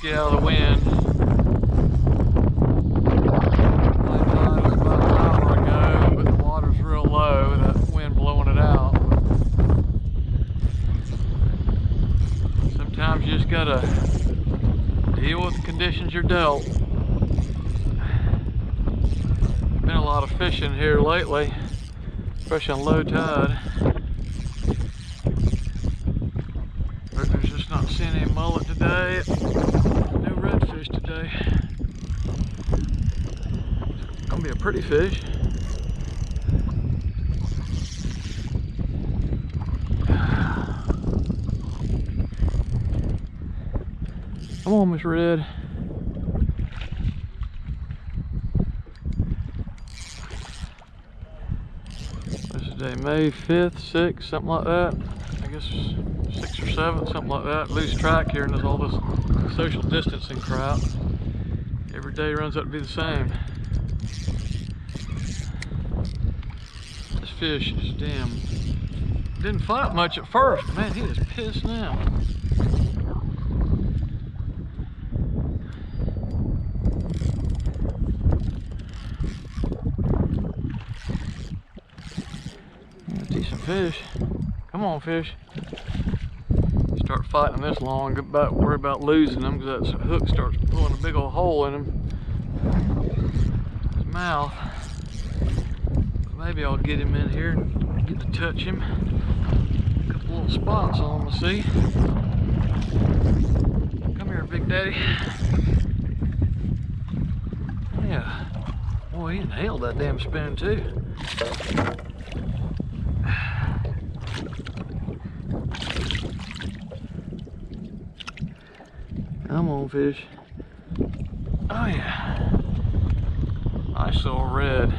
get out of the wind. My tide was about an hour ago, but the water's real low with that wind blowing it out. Sometimes you just gotta deal with the conditions you're dealt. Been a lot of fishing here lately, especially on low tide. There's just not seeing any mullet today. No redfish today. It's gonna be a pretty fish. Come on, Miss Red. This is day May 5th, 6th, something like that. I guess 6th or 7th, something like that. Lose track here and there's all this social distancing crap. Every day runs out to be the same. This fish is damn. Didn't fight much at first. Man, he is pissed now. Decent fish. Come on, fish. Start fighting this long, worry about losing them because that hook starts pulling a big old hole in his mouth. But maybe I'll get him in here and get to touch him. A couple little spots on him to see. Come here, Big Daddy. Yeah. Boy, he nailed that damn spoon too. Come on, fish. Oh yeah. Nice little red.